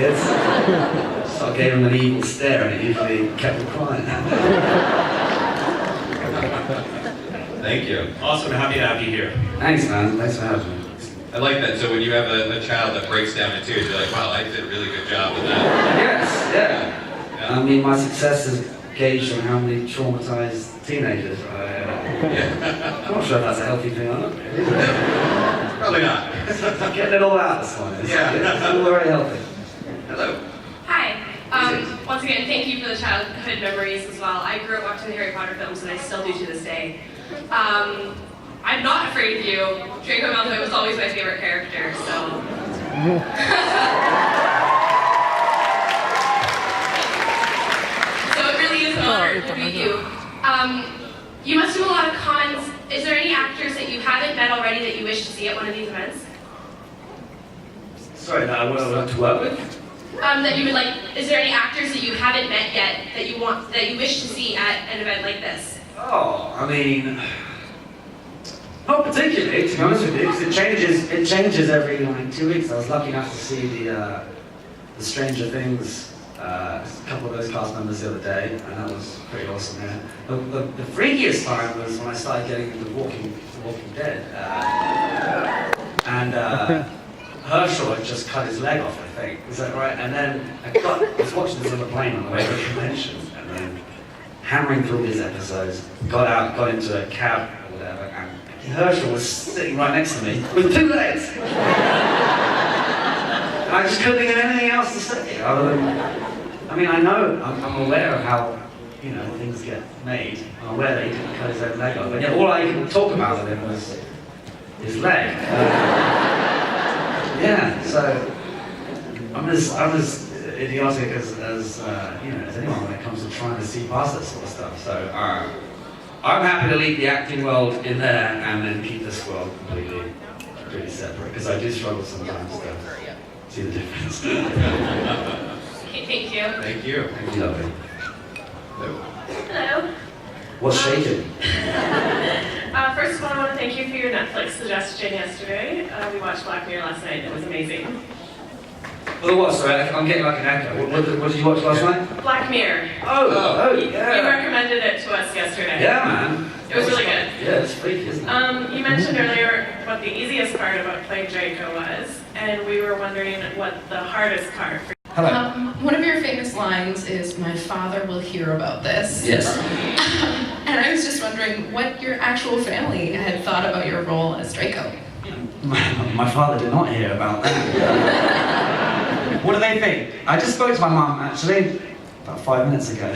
kids. So I gave him an evil stare and it usually kept him quiet. Thank you. Awesome, happy to have you here. Thanks, man. Thanks for having me. I like that. So when you have a child that breaks down in tears, you're like, wow, I did a really good job with that. Yes, yeah. I mean, my success is gauged on how many traumatized teenagers Yeah. I'm not sure if that's a healthy thing or not. Probably not. Getting it all out this morning. Yeah. It's all very healthy. Hello. Hi. Once again, thank you for the childhood memories as well. I grew up watching the Harry Potter films, and I still do to this day. I'm not afraid of you. Draco Malfoy was always my favorite character, so. So it really is an honor to meet you. You must do a lot of cons. Is there any actors that you haven't met already that you wish to see at one of these events? Sorry, that I would like to work with? That you would like. Is there any actors that you haven't met yet that you wish to see at an event like this? Oh, I mean, not particularly, to be honest with you, because it changes every like 2 weeks. I was lucky enough to see the Stranger Things, a couple of those cast members the other day, and that was pretty awesome. Yeah. The freakiest time was when I started getting into The Walking Dead, and Herschel had just cut his leg off, I think. Is that right? And then I was watching this on the plane on the way to the convention, and then hammering through these episodes, got into a cab or whatever, and Herschel was sitting right next to me with 2 legs. And I just couldn't think of anything else to say other than, I mean, I'm aware of how, things get made. I'm aware that he didn't cut his own leg off, and yet all I could talk about with him was his leg. Yeah, so I'm as idiotic as anyone when it comes to trying to see past that sort of stuff. So I'm happy to leave the acting world in there and then keep this world completely separate, because I do struggle sometimes to see the difference. Okay, thank you. Thank you. Thank you, lovely. Hello. Hello. What's shaking? First of all, I want to thank you for your Netflix suggestion yesterday. We watched Black Mirror last night. It was amazing. Well, what? Sorry, I'm getting like an echo. What did you watch last night? Black Mirror. Oh, yeah. You recommended it to us yesterday. Yeah, man. It was really good. Yeah, it's freaky, isn't it? You mentioned earlier what the easiest part about playing Draco was, and we were wondering what the hardest part for you. Hello. One of your famous lines is, "My father will hear about this." Yes. And I was just wondering what your actual family had thought about your role as Draco. My father did not hear about that. What do they think? I just spoke to my mum actually about 5 minutes ago.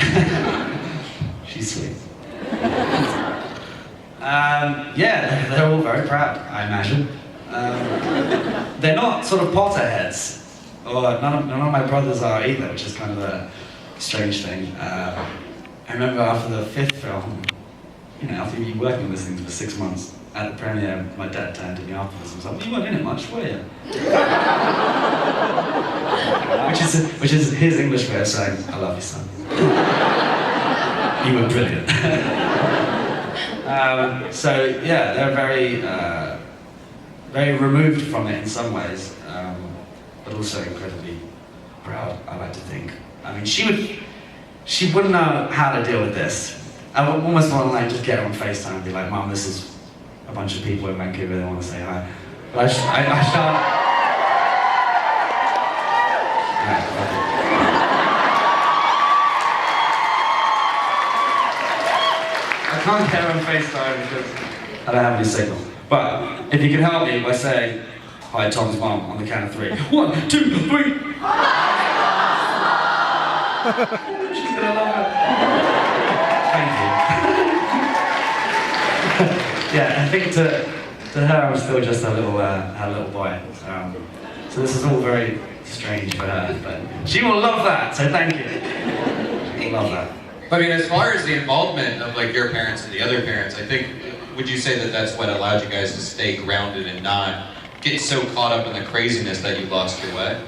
She's sweet. Yeah, they're all very proud, I imagine. They're not sort of Potterheads, or none of my brothers are either, which is kind of a strange thing. I remember after the 5th film, after you've been working on this thing for 6 months, at the premiere, my dad turned to me afterwards and was like, "You weren't in it much, were you?" which is his English way of saying, "I love you, son. You were brilliant." So yeah, they're very removed from it in some ways, but also incredibly proud, I like to think. I mean, she wouldn't know how to deal with this. I would almost want to just get her on FaceTime and be like, "Mum, this is a bunch of people in Vancouver, they want to say hi." But I shan't. Right, okay. I can't get her on FaceTime because I don't have any signal. But if you can help me by saying, "Hi, Tom's mum," on the count of 3. 1, 2, 3. She's gonna love it. Thank you. Yeah, I think to her I'm still just her little boy. So this is all very strange for her, but she will love that, so thank you. She will love that. I mean, as far as the involvement of your parents and the other parents, I think, would you say that that's what allowed you guys to stay grounded and not get so caught up in the craziness that you lost your way?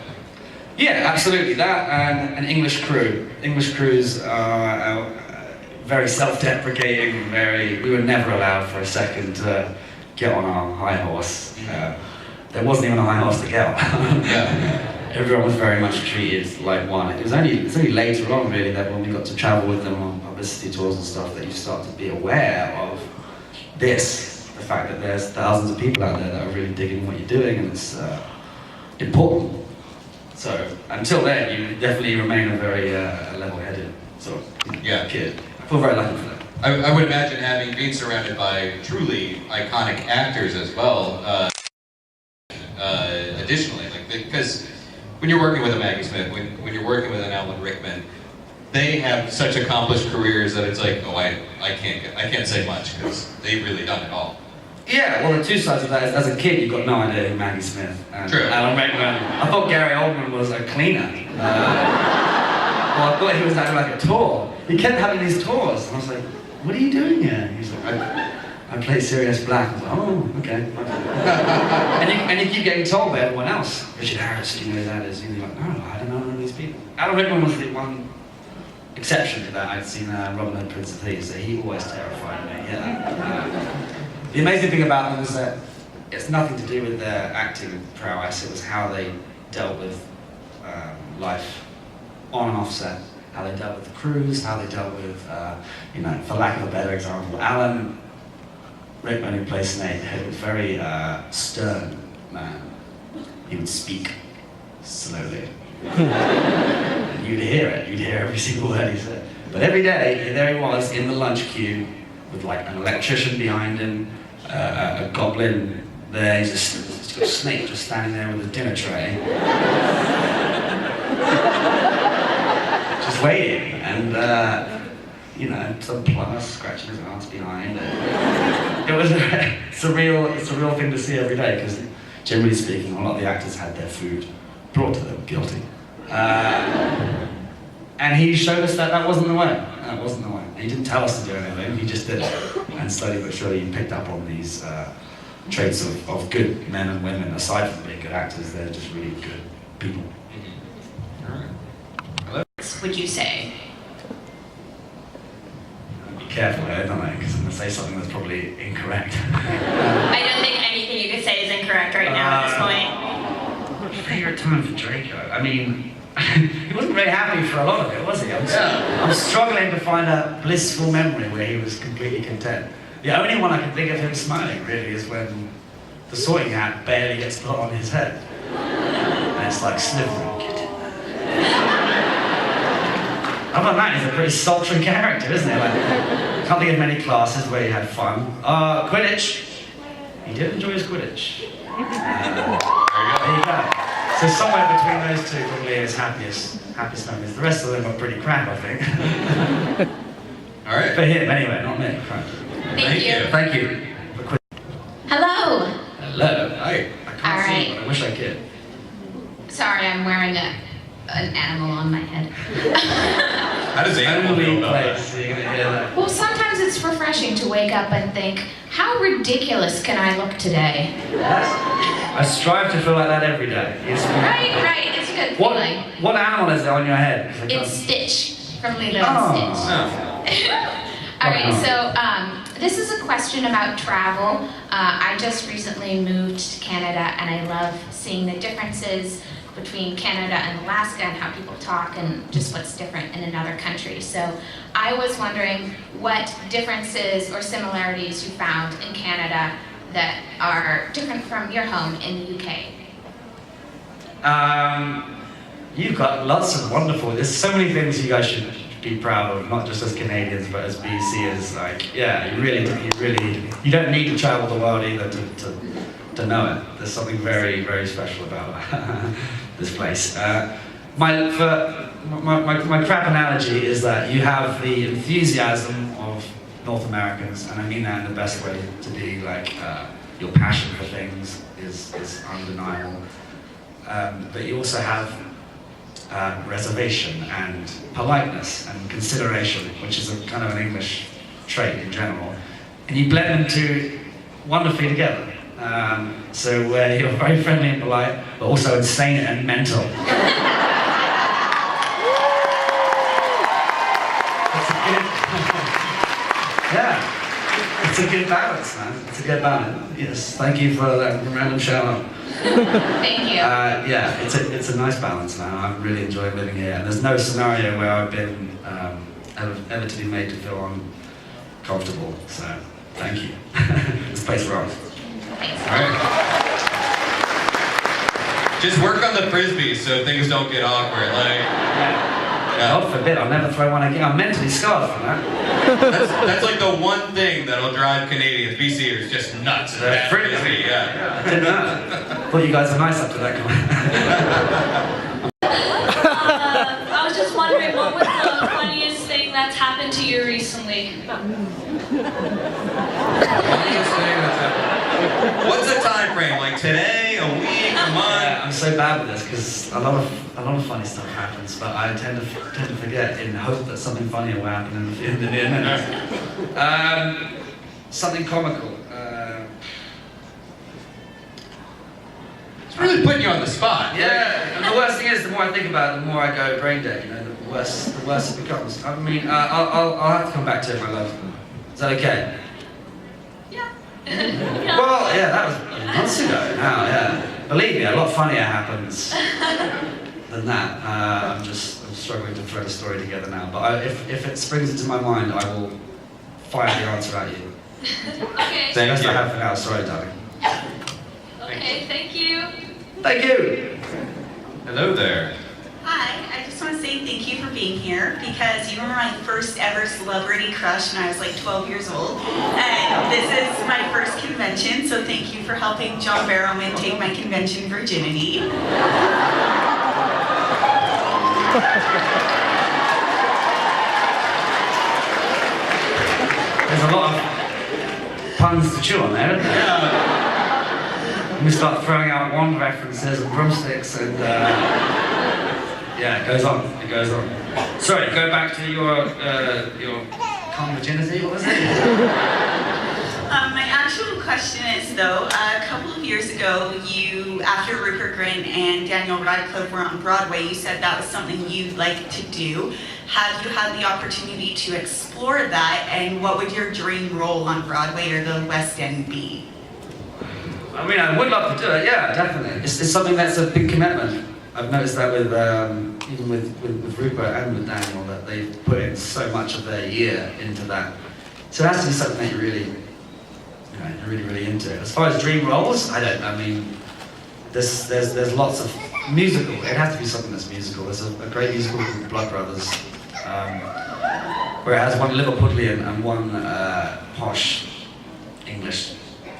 Yeah, absolutely. That and an English crew. English crews are very self-deprecating, we were never allowed for a second to get on our high horse. There wasn't even a high horse to get on. Yeah. everyone was very much treated like one. It's only later on really that when we got to travel with them on publicity tours and stuff that you start to be aware of this, the fact that there's thousands of people out there that are really digging what you're doing, and it's important. So until then, you definitely remain a very level-headed sort of kid. I feel very lucky for that. I would imagine being surrounded by truly iconic actors as well. Additionally, because when you're working with a Maggie Smith, when you're working with an Alan Rickman, they have such accomplished careers that it's like, oh, I can't say much because they've really done it all. Yeah, well, the two sides of that is, as a kid, you've got no idea who Maggie Smith and True. Alan Rickman. I thought Gary Oldman was a cleaner. Well, I thought he was having like a tour. He kept having these tours, and I was like, what are you doing here? He's like, I play Sirius Black. I was like, oh, okay. and you keep getting told by everyone else. Richard Harris, do you know who that is? And you're like, no, I don't know none of these people. Alan Rickman was the one exception to that. I'd seen Robin Hood, Prince of Thieves, so he always terrified me. Yeah. The amazing thing about them is that it's nothing to do with their acting prowess. It was how they dealt with life on and off set. How they dealt with the crews, how they dealt with, for lack of a better example, Alan Rickman, who plays Snape, he was a very stern man. He would speak slowly. And you'd hear it, you'd hear every single word he said. But every day, there he was in the lunch queue with like an electrician behind him, a goblin there, he's got Snape just standing there with a dinner tray. Just waiting, and some plumber scratching his arms behind. It was a surreal thing to see every day, because generally speaking, a lot of the actors had their food brought to them, guilty. And he showed us that wasn't the way. That wasn't the way. And he didn't tell us to do anything, he just did it. And slowly but surely he picked up on these traits of good men and women. Aside from being good actors, they're just really good people. Would you say? Be careful here, don't I? Because I'm going to say something that's probably incorrect. I don't think anything you could say is incorrect right now at this point. Favorite time for Draco? I mean, he wasn't very happy for a lot of it, was he? I'm struggling to find a blissful memory where he was completely content. The only one I can think of him smiling, really, is when the sorting hat barely gets put on his head. And it's like, Slytherin, get in there. Other than that, he's a pretty sultry character, isn't he? Like, can't think of many classes where he had fun. Quidditch. He did enjoy his Quidditch. There you go. So somewhere between those two probably his happiest memories. The rest of them are pretty crap, I think. All right. For him, anyway, not me. Crap. Thank you. Thank you. Hello. Hello. Hi. I can't All see, right. but I wish I could. Sorry, I'm wearing an animal on my head. How does animal feel about that? So you're gonna hear that. Well, sometimes it's refreshing to wake up and think, how ridiculous can I look today? I strive to feel like that every day. Right, it's a good feeling. What animal is it on your head? It's Stitch from Lilo and Stitch. Oh. All right, so this is a question about travel. I just recently moved to Canada, and I love seeing the differences between Canada and Alaska and how people talk and just what's different in another country. So I was wondering what differences or similarities you found in Canada that are different from your home in the UK. You've got lots of wonderful, there's so many things you guys should be proud of, not just as Canadians, but as BCers. Like, yeah, you don't need to travel the world either to know it. There's something very, very special about this place. My crap analogy is that you have the enthusiasm of North Americans, and I mean that in the best way to be, like, your passion for things is undeniable. But you also have reservation and politeness and consideration, which is a kind of an English trait in general. And you blend them two wonderfully together. So you're very friendly and polite, but also insane and mental. It's a good good balance, man. It's a good balance. Yes, thank you for that random shout out. Thank you. Yeah, it's a nice balance, man. I'm really enjoying living here, and there's no scenario where I've been ever to be made to feel uncomfortable. So, thank you. This place rocks. Thanks. All right. Just work on the frisbee so things don't get awkward. Like, God forbid, I'll never throw one again. I'm mentally scarred from that. that's like the one thing that'll drive Canadians, BCers, just nuts. Is that frisbee, yeah. I didn't know. Thought you guys were nice up to that comment. I was just wondering, what was the funniest thing that's happened to you recently? What's the time frame? Like today, a week, a month? Yeah, I'm so bad with this because a lot of funny stuff happens, but I tend to forget in hope that something funny will happen in the near minute. Something comical. It's really putting you on the spot. Yeah, and the worst thing is, the more I think about it, the more I go brain dead. You know, the worse it becomes. I mean, I'll have to come back to it, my love. Is that okay? Yeah. Well, yeah, that was months ago now, yeah. Believe me, a lot funnier happens than that. I'm struggling to thread a story together now. But if it springs into my mind, I will fire the answer at you. Okay. That's what I have for now. Sorry, darling. Okay, thank you. Thank you. Hello there. Hi, I just want to say thank you for being here because you were my first ever celebrity crush when I was like 12 years old. And this is my first convention, so thank you for helping John Barrowman take my convention virginity. There's a lot of puns to chew on there, isn't there? Yeah. We start throwing out wand references and broomsticks and yeah, it goes on. It goes on. Sorry, go back to your calm virginity. What was it? My actual question is though, a couple of years ago, you, after Rupert Grint and Daniel Radcliffe were on Broadway, you said that was something you'd like to do. Have you had the opportunity to explore that, and what would your dream role on Broadway or the West End be? I mean, I would love to do it. Yeah, definitely. It's something that's a big commitment. I've noticed that with even with Rupert and with Daniel, that they've put in so much of their year into that. So it has to be something that you're really into. As far as dream roles, I mean, there's lots of musical. It has to be something that's musical. There's a great musical called Blood Brothers, where it has one Liverpudlian and one posh English.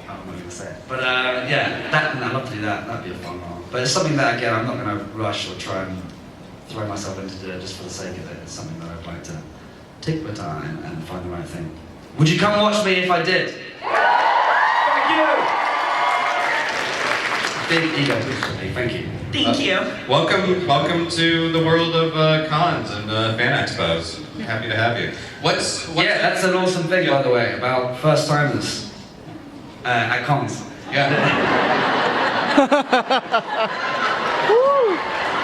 I'm not going to say it. But yeah, I'd love to do that. That'd be a fun role. But it's something that, again, I'm not going to rush or try and throw myself into do it just for the sake of it. It's something that I'd like to take my time and find the right thing. Would you come watch me if I did? Thank you! Big ego boost for me. Thank you. Thank you. Welcome to the world of cons and fan expos. Happy to have you. What's yeah, that's an awesome thing, by the way, about first timers at cons. Yeah.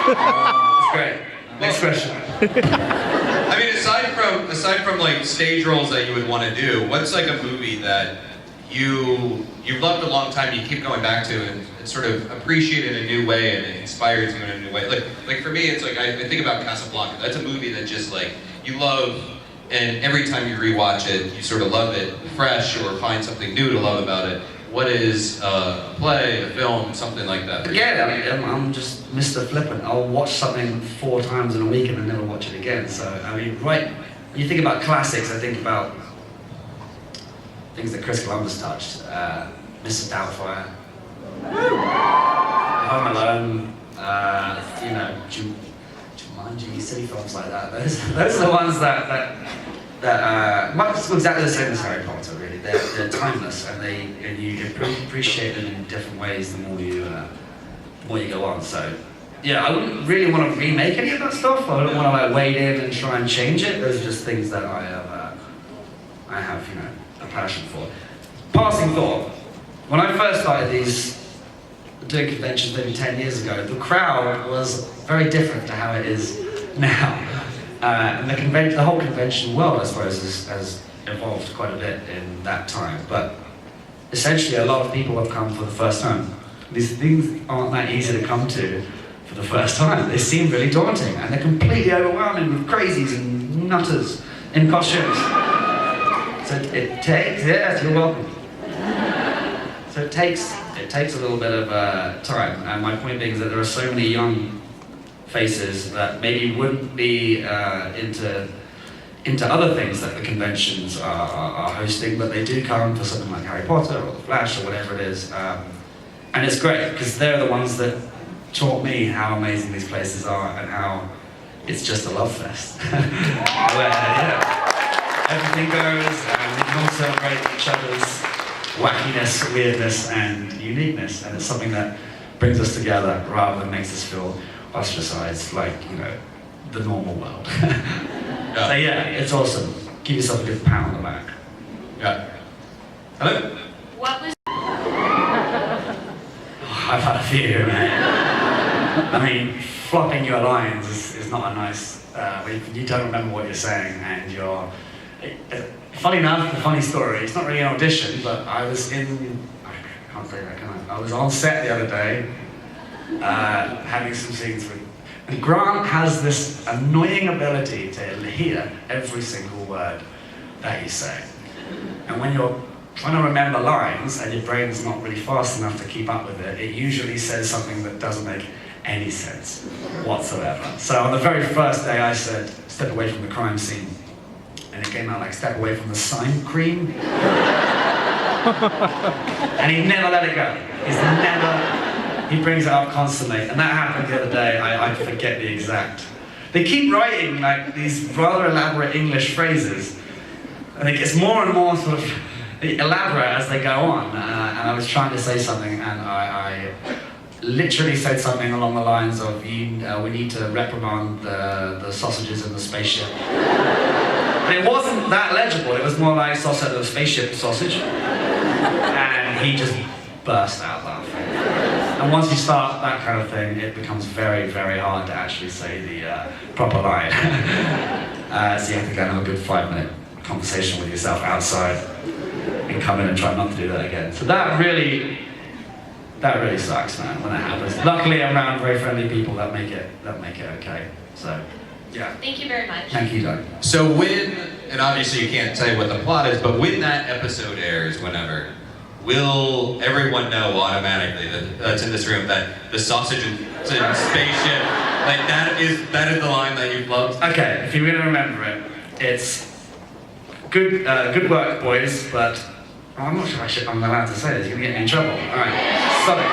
It's great. Next question. I mean, aside from like stage roles that you would want to do, what's like a movie that you've loved a long time, you keep going back to and sort of appreciate it in a new way and it inspires you in a new way? Like for me, it's like I think about Casablanca. That's a movie that just like you love, and every time you rewatch it, you sort of love it fresh or find something new to love about it. What is a play, a film, something like that? Yeah, I mean, I'm just Mr. Flippant. I'll watch something 4 times in a week and then never watch it again. So, I mean, right, when you think about classics, I think about things that Chris Columbus touched. Mrs. Doubtfire, Home Alone, you know, Jumanji, silly films like that. Those are the ones that it's exactly the same as Harry Potter, really. They're timeless, and you appreciate them in different ways the more you go on. So, yeah, I wouldn't really want to remake any of that stuff. I don't want to like wade in and try and change it. Those are just things that I have, you know, a passion for. Passing thought: when I first started doing conventions maybe 10 years ago, the crowd was very different to how it is now. And the whole convention world, I suppose, has evolved quite a bit in that time. But essentially, a lot of people have come for the first time. These things aren't that easy to come to for the first time. They seem really daunting, and they're completely overwhelming with crazies and nutters in costumes. So it takes, yes, you're welcome. So it takes a little bit of time, and my point being is that there are so many young faces that maybe wouldn't be into other things that the conventions are hosting, but they do come for something like Harry Potter or The Flash or whatever it is. And it's great, because they're the ones that taught me how amazing these places are and how it's just a love fest. Where, everything goes, and we can all celebrate each other's wackiness, weirdness, and uniqueness, and it's something that brings us together rather than makes us feel ostracized like, the normal world. So yeah, it's awesome. Give yourself a good pat on the back. Yeah. Hello? What was I've had a few, man. I mean, flopping your lines is not a nice, when you don't remember what you're saying and you're... Funny enough, the funny story, it's not really an audition, but I was I can't say that, can I? I was on set the other day, having some scenes with... And Grant has this annoying ability to hear every single word that you say. And when you're trying to remember lines and your brain's not really fast enough to keep up with it, it usually says something that doesn't make any sense whatsoever. So on the very first day I said, step away from the crime scene. And it came out like, step away from the sign cream. And he never let it go. He brings it up constantly. And that happened the other day, I forget the exact. They keep writing like these rather elaborate English phrases. And it gets more and more sort of elaborate as they go on. And I was trying to say something, and I literally said something along the lines of, we need to reprimand the sausages in the spaceship. But it wasn't that legible, it was more like sausage of the spaceship sausage. And he just burst out laughing. And once you start that kind of thing, it becomes very, very hard to actually say the proper line. So you have to go and have a good 5-minute conversation with yourself outside and come in and try not to do that again. So that really sucks, man, when that happens. Luckily, I'm around very friendly people that make it okay. So, yeah. Thank you very much. Thank you, Doug. So and obviously you can't say what the plot is, but when that episode airs, whenever, will everyone know automatically that's in this room that the sausage and spaceship, like that is the line that you've loved? Okay, if you're gonna remember it, it's good work, boys, but I'm not sure I'm allowed to say this, you're gonna get me in trouble. Alright, sorry.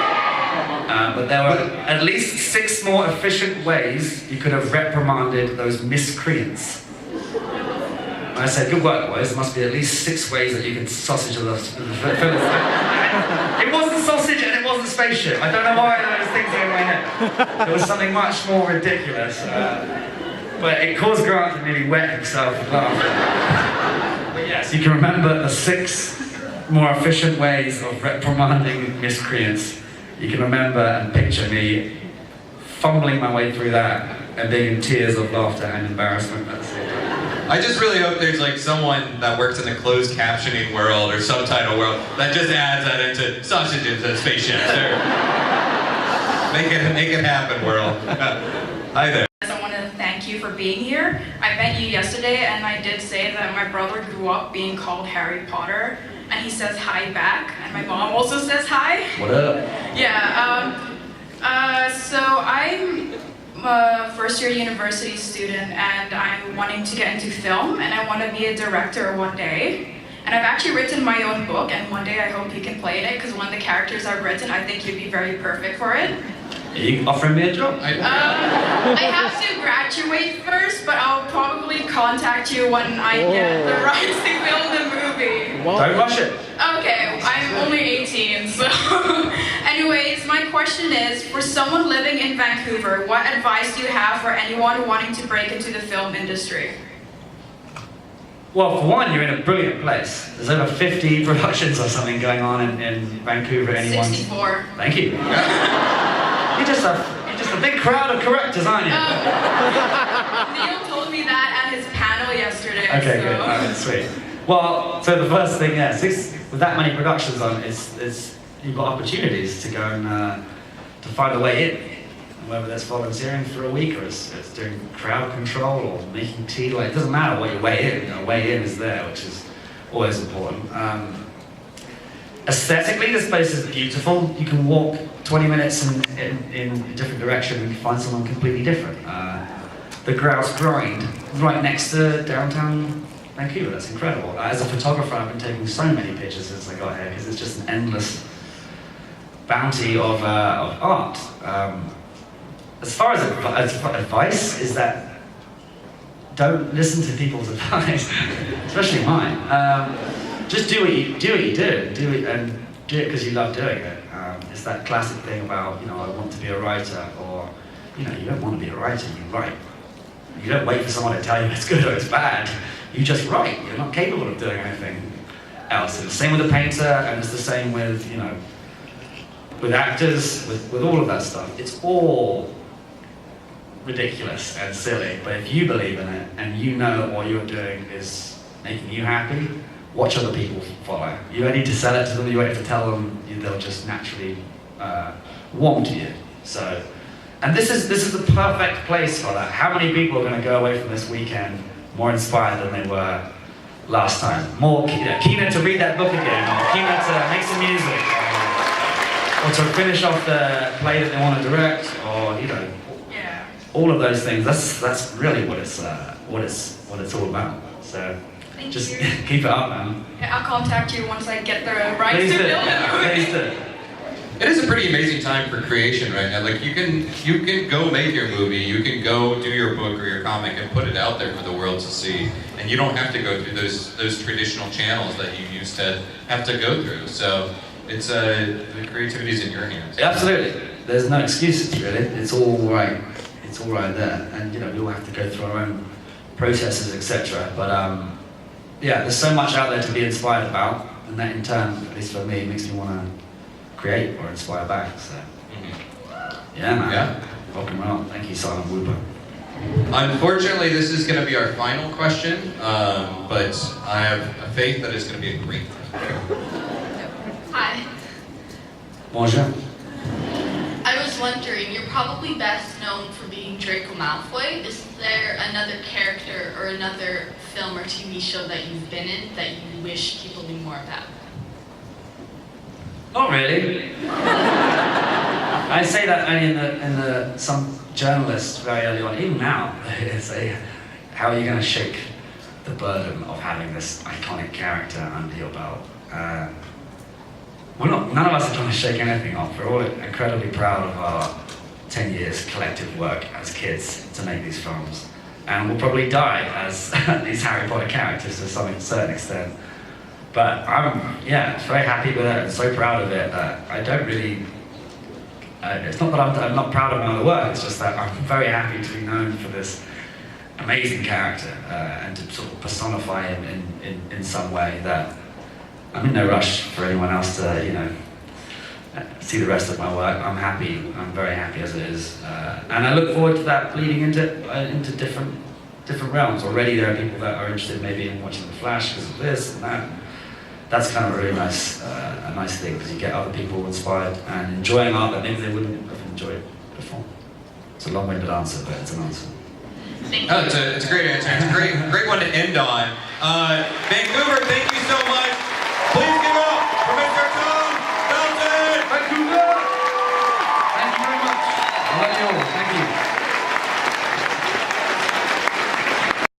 But there were at least 6 more efficient ways you could have reprimanded those miscreants. When I said, good work, boys, there must be at least 6 ways that you can sausage the Philistines. It wasn't sausage and it wasn't spaceship. I don't know why those things are in my head. It was something much more ridiculous. But it caused Grant to nearly wet himself with laughter. But yes, you can remember the 6 more efficient ways of reprimanding miscreants. You can remember and picture me fumbling my way through that and being in tears of laughter and embarrassment at the same time. I just really hope there's like someone that works in the closed captioning world or subtitle world that just adds that into sausages and spaceships. Or make it happen, world. Hi there. I want to thank you for being here. I met you yesterday, and I did say that my brother grew up being called Harry Potter, and he says hi back, and my mom also says hi. What up? Yeah. So I'm a first-year university student, and I'm wanting to get into film, and I want to be a director one day. And I've actually written my own book, and one day I hope you can play in it, because one of the characters I've written, I think you'd be very perfect for it. Are you offering me a job? I have to graduate first, but I'll probably contact you when I get the rights to film the movie. Don't rush it. Okay, I'm only 18, so... Anyways, my question is, for someone living in Vancouver, what advice do you have for anyone wanting to break into the film industry? Well, for one, you're in a brilliant place. There's over 50 productions or something going on in Vancouver. 64. Thank you. You're just a big crowd of correctors, aren't you? Neil told me that at his panel yesterday. Okay, so. good. All right, sweet. Well, so the first thing, yeah, with that many productions on, it's you've got opportunities to go and to find a way in. Whether that's volunteering for a week or it's doing crowd control or making tea, like it doesn't matter what your way in. Your way in is there, which is always important. Aesthetically, this place is beautiful. You can walk 20 minutes in a different direction and find someone completely different. The Grouse Grind, right next to downtown Vancouver. That's incredible. As a photographer, I've been taking so many pictures since I got here because it's just an endless bounty of art. As far as advice, is that don't listen to people's advice, especially mine. Just do what you do and do it because you love doing it. It's that classic thing about, I want to be a writer, or, you don't want to be a writer, you write. You don't wait for someone to tell you it's good or it's bad. You just write. You're not capable of doing anything else. It's the same with a painter, and it's the same with, with actors, with all of that stuff. It's all ridiculous and silly, but if you believe in it and you know what you're doing is making you happy, watch other people follow. You don't need to sell it to them, you don't have to tell them, they'll just naturally warm to you. So, and this is the perfect place for that. How many people are going to go away from this weekend more inspired than they were last time? More keener to read that book again, or keener to make some music, or to finish off the play that they want to direct, or all of those things. That's really what it's all about. So just keep it up, man. Yeah, I'll contact you once I get the rights to film it. Please do. It is a pretty amazing time for creation right now. Like you can go make your movie, you can go do your book or your comic and put it out there for the world to see, and you don't have to go through those traditional channels that you used to have to go through. So it's the creativity's in your hands. Absolutely. There's no excuses really. It's all right. It's all right there, and we all have to go through our own processes, etc. But there's so much out there to be inspired about, and that in turn, at least for me, makes me want to create or inspire back. So yeah, man. Yeah. Welcome on. Thank you, Silent Whooper. Unfortunately, this is going to be our final question, but I have a faith that it's going to be a great one. Hi. Bonjour. I was wondering, you're probably best known for being Draco Malfoy. Is there another character or another film or TV show that you've been in that you wish people knew more about? Not really. I say that only in some journalists very early on, even now, they say, how are you going to shake the burden of having this iconic character under your belt? None of us are trying to shake anything off. We're all incredibly proud of our 10 years collective work as kids to make these films. And we'll probably die as these Harry Potter characters to some certain extent. But I'm very happy with it and so proud of it that I don't really, it's not that I'm not proud of my other work, it's just that I'm very happy to be known for this amazing character and to sort of personify him in some way that I'm in no rush for anyone else to, see the rest of my work. I'm happy. I'm very happy as it is, and I look forward to that bleeding into different realms. Already, there are people that are interested maybe in watching The Flash because of this and that. That's kind of a really nice, a nice thing because you get other people inspired and enjoying art that maybe they wouldn't have enjoyed before. It's a long-winded answer, but it's an answer. Thank you. Oh, it's a great answer. It's a great one to end on. Vancouver, thank you so much.